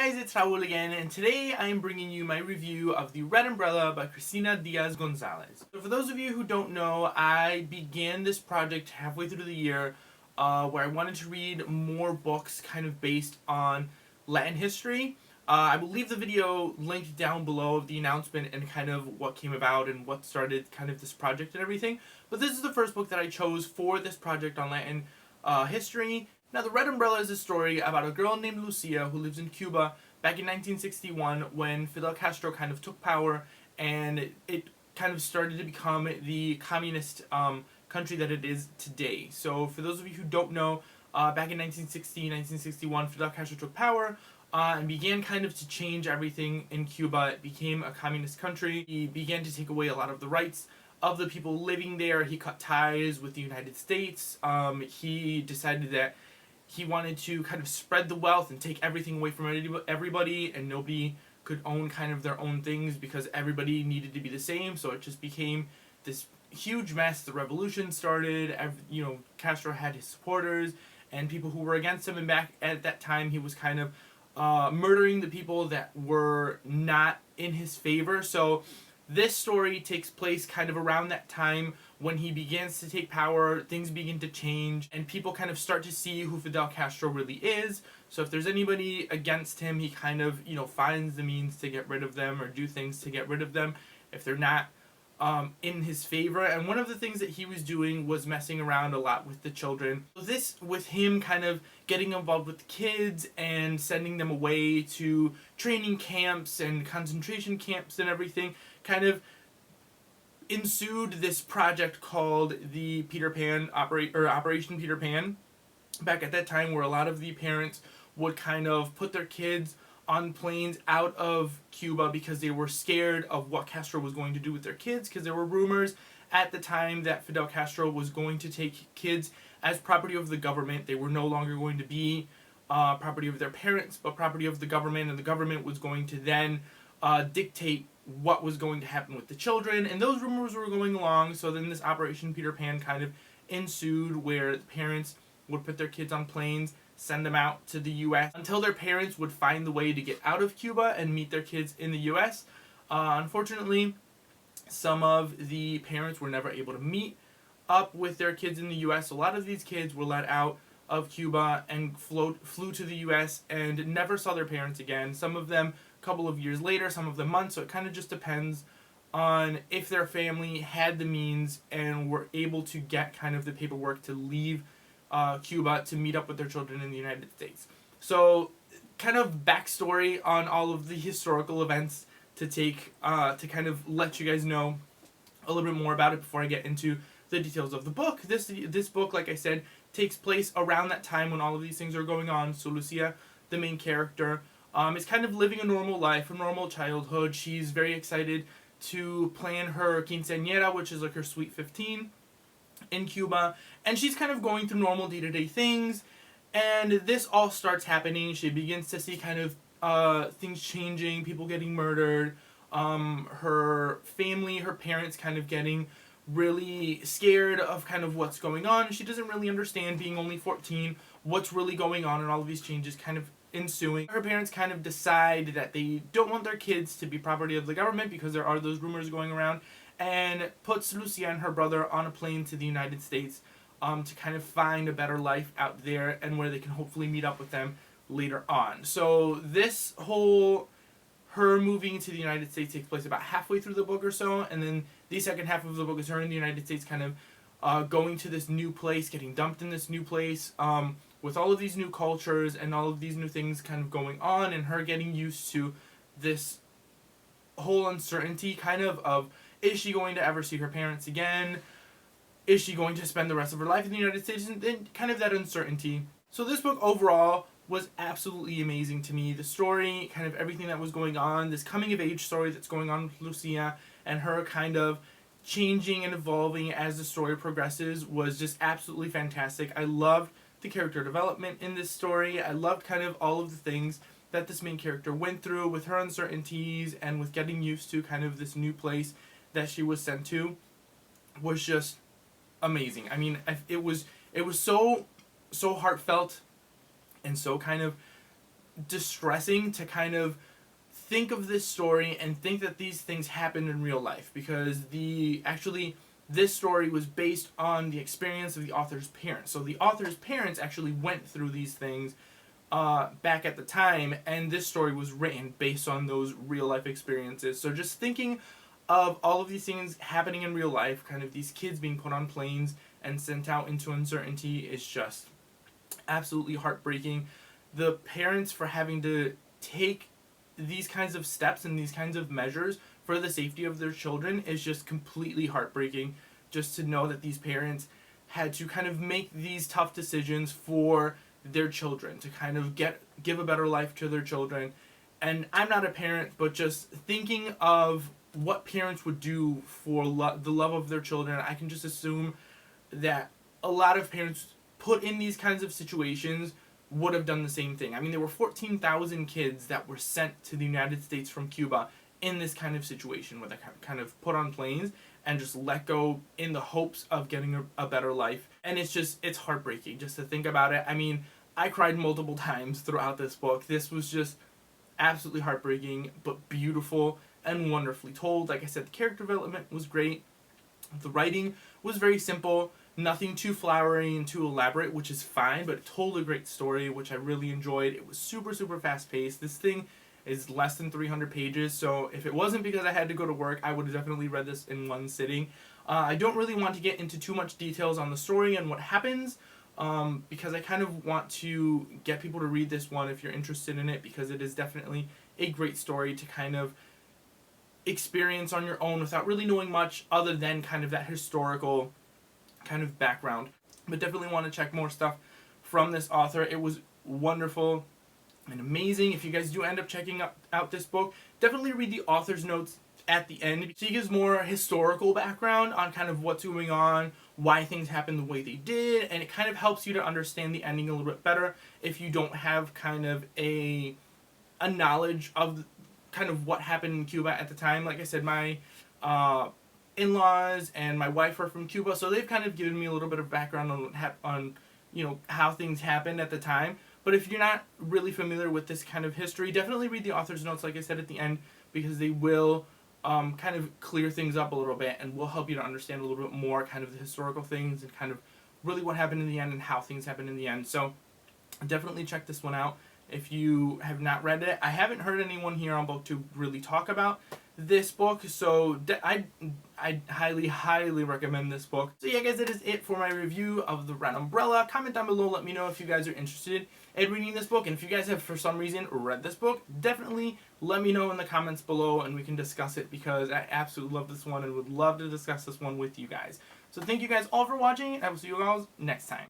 guys, it's Raul again, and today I am bringing you my review of The Red Umbrella by Cristina Diaz-Gonzalez. So for those of you who don't know, I began this project halfway through the year where I wanted to read more books kind of based on Latin history. I will leave the video linked down below of the announcement and kind of what came about and what started kind of this project and everything. But this is the first book that I chose for this project on Latin history. Now, The Red Umbrella is a story about a girl named Lucia who lives in Cuba back in 1961 when Fidel Castro kind of took power and it kind of started to become the communist country that it is today. So for those of you who don't know, back in 1961, Fidel Castro took power and began kind of to change everything in Cuba. It became a communist country. He began to take away a lot of the rights of the people living there. He cut ties with the United States. He decided that he wanted to kind of spread the wealth and take everything away from everybody, and nobody could own kind of their own things because everybody needed to be the same. So it just became this huge mess. The revolution started. Castro had his supporters and people who were against him, and back at that time he was kind of murdering the people that were not in his favor. So this story takes place kind of around that time when he begins to take power, things begin to change, and people kind of start to see who Fidel Castro really is. So if there's anybody against him, he kind of, finds the means to get rid of them or do things to get rid of them if they're not in his favor. And one of the things that he was doing was messing around a lot with the children. So this, with him kind of getting involved with the kids and sending them away to training camps and concentration camps and everything, kind of ensued this project called the Operation Peter Pan back at that time, where a lot of the parents would kind of put their kids on planes out of Cuba because they were scared of what Castro was going to do with their kids, because there were rumors at the time that Fidel Castro was going to take kids as property of the government. They were no longer going to be property of their parents, but property of the government, and the government was going to then dictate what was going to happen with the children, and those rumors were going along. So then this Operation Peter Pan kind of ensued, where the parents would put their kids on planes, send them out to the U.S. until their parents would find the way to get out of Cuba and meet their kids in the U.S. Unfortunately, some of the parents were never able to meet up with their kids in the U.S. A lot of these kids were let out of Cuba and flew to the U.S. and never saw their parents again. Some of them a couple of years later, some of them months, so it kind of just depends on if their family had the means and were able to get kind of the paperwork to leave Cuba to meet up with their children in the United States. So kind of backstory on all of the historical events to kind of let you guys know a little bit more about it before I get into the details of the book. This book, like I said, takes place around that time when all of these things are going on. So Lucia, the main character, is kind of living a normal life, a normal childhood. She's very excited to plan her quinceañera, which is like her sweet 15 in Cuba, and she's kind of going through normal day-to-day things, and this all starts happening. She begins to see kind of things changing, people getting murdered, her family, her parents kind of getting really scared of kind of what's going on. She doesn't really understand, being only 14, what's really going on, and all of these changes kind of ensuing. Her parents kind of decide that they don't want their kids to be property of the government because there are those rumors going around, and puts Lucia and her brother on a plane to the United States to kind of find a better life out there and where they can hopefully meet up with them later on. So this whole her moving to the United States takes place about halfway through the book or so, and then the second half of the book is her in the United States kind of going to this new place, getting dumped in this new place, with all of these new cultures and all of these new things kind of going on, and her getting used to this whole uncertainty kind of is she going to ever see her parents again? Is she going to spend the rest of her life in the United States? And then kind of that uncertainty. So this book overall was absolutely amazing to me. The story, kind of everything that was going on, this coming of age story that's going on with Lucia and her kind of changing and evolving as the story progresses, was just absolutely fantastic. I loved the character development in this story. I loved kind of all of the things that this main character went through with her uncertainties and with getting used to kind of this new place that she was sent to. Was just amazing. I mean, it was so heartfelt and so kind of distressing to kind of think of this story and think that these things happened in real life, because this story was based on the experience of the author's parents. So the author's parents actually went through these things back at the time, and this story was written based on those real life experiences. So just thinking of all of these things happening in real life, kind of these kids being put on planes and sent out into uncertainty, is just absolutely heartbreaking. The parents for having to take these kinds of steps and these kinds of measures for the safety of their children is just completely heartbreaking. Just to know that these parents had to kind of make these tough decisions for their children to kind of give a better life to their children. And I'm not a parent, but just thinking of what parents would do for the love of their children, I can just assume that a lot of parents put in these kinds of situations would have done the same thing. I mean, there were 14,000 kids that were sent to the United States from Cuba in this kind of situation, where they kind of put on planes and just let go in the hopes of getting a better life. And it's heartbreaking just to think about it. I mean, I cried multiple times throughout this book. This was just absolutely heartbreaking, but beautiful and wonderfully told. Like I said, the character development was great. The writing was very simple, nothing too flowery and too elaborate, which is fine, but it told a great story, which I really enjoyed. It was super, super fast paced. This thing is less than 300 pages, so if it wasn't because I had to go to work, I would have definitely read this in one sitting. I don't really want to get into too much details on the story and what happens, because I kind of want to get people to read this one if you're interested in it, because it is definitely a great story to kind of experience on your own without really knowing much other than kind of that historical kind of background. But definitely want to check more stuff from this author. It was wonderful and amazing. If you guys do end up checking out this book, definitely read the author's notes at the end. She gives more historical background on kind of what's going on, why things happened the way they did, and it kind of helps you to understand the ending a little bit better if you don't have kind of a knowledge of kind of what happened in Cuba at the time. Like I said, my in-laws and my wife are from Cuba, so they've kind of given me a little bit of background on how things happened at the time. But if you're not really familiar with this kind of history, definitely read the author's notes, like I said, at the end, because they will kind of clear things up a little bit and will help you to understand a little bit more kind of the historical things and kind of really what happened in the end and how things happened in the end. So definitely check this one out if you have not read it. I haven't heard anyone here on BookTube really talk about this book, so I highly, highly recommend this book. So yeah, guys, that is it for my review of The Red Umbrella. Comment down below, let me know if you guys are interested in reading this book, and if you guys have for some reason read this book, definitely let me know in the comments below and we can discuss it, because I absolutely love this one and would love to discuss this one with you guys. So thank you guys all for watching, and I will see you guys next time.